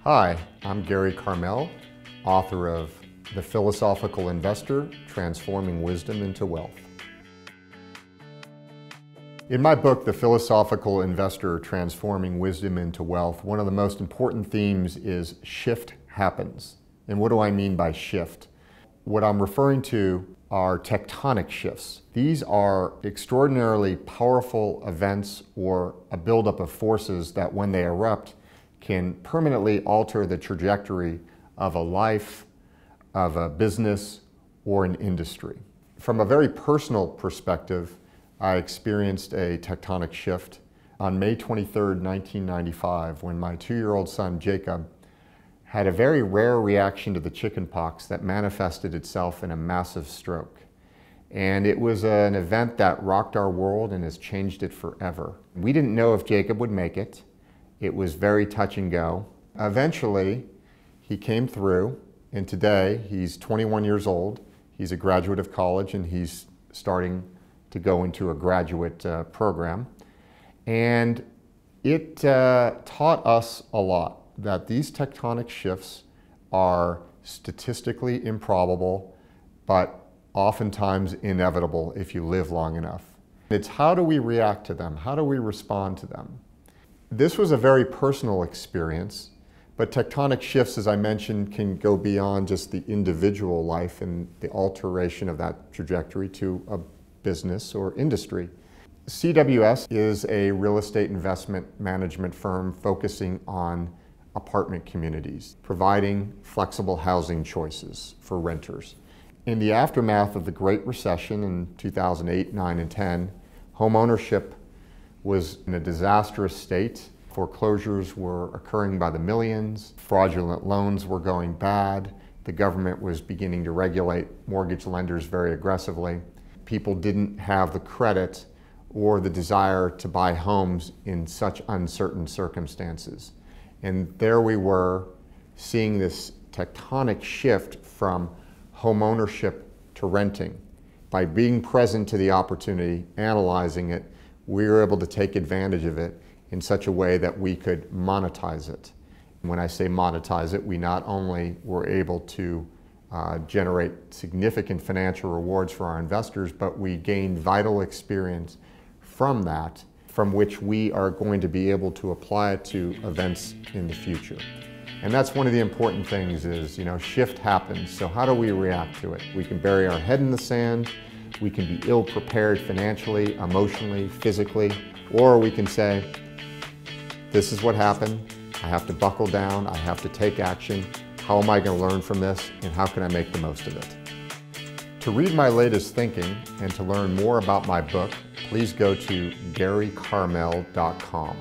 Hi, I'm Gary Carmell, author of The Philosophical Investor, Transforming Wisdom into Wealth. In my book, The Philosophical Investor, Transforming Wisdom into Wealth, one of the most important themes is shift happens. And what do I mean by shift? What I'm referring to are tectonic shifts. These are extraordinarily powerful events or a buildup of forces that when they erupt can permanently alter the trajectory of a life, of a business, or an industry. From a very personal perspective, I experienced a tectonic shift on May 23rd, 1995, when my 2-year-old son, Jacob, had a very rare reaction to the chickenpox that manifested itself in a massive stroke. And it was an event that rocked our world and has changed it forever. We didn't know if Jacob would make it. It was very touch and go. Eventually, he came through, and today he's 21 years old. He's a graduate of college, and he's starting to go into a graduate program. And it taught us a lot that these tectonic shifts are statistically improbable, but oftentimes inevitable if you live long enough. It's how do we react to them? How do we respond to them? This was a very personal experience, but tectonic shifts, as I mentioned, can go beyond just the individual life and the alteration of that trajectory to a business or industry. CWS is a real estate investment management firm focusing on apartment communities, providing flexible housing choices for renters. In the aftermath of the Great Recession in 2008, 9, and 10, home ownership was in a disastrous state. Foreclosures were occurring by the millions. Fraudulent loans were going bad. The government was beginning to regulate mortgage lenders very aggressively. People didn't have the credit or the desire to buy homes in such uncertain circumstances. And there we were, seeing this tectonic shift from home ownership to renting. By being present to the opportunity, analyzing it, we were able to take advantage of it in such a way that we could monetize it. And when I say monetize it, we not only were able to generate significant financial rewards for our investors, but we gained vital experience from that, from which we are going to be able to apply it to events in the future. And that's one of the important things is, shift happens, so how do we react to it? We can bury our head in the sand, we can be ill-prepared financially, emotionally, physically, or we can say, this is what happened, I have to buckle down, I have to take action, how am I going to learn from this, and how can I make the most of it? To read my latest thinking and to learn more about my book, please go to garycarmell.com.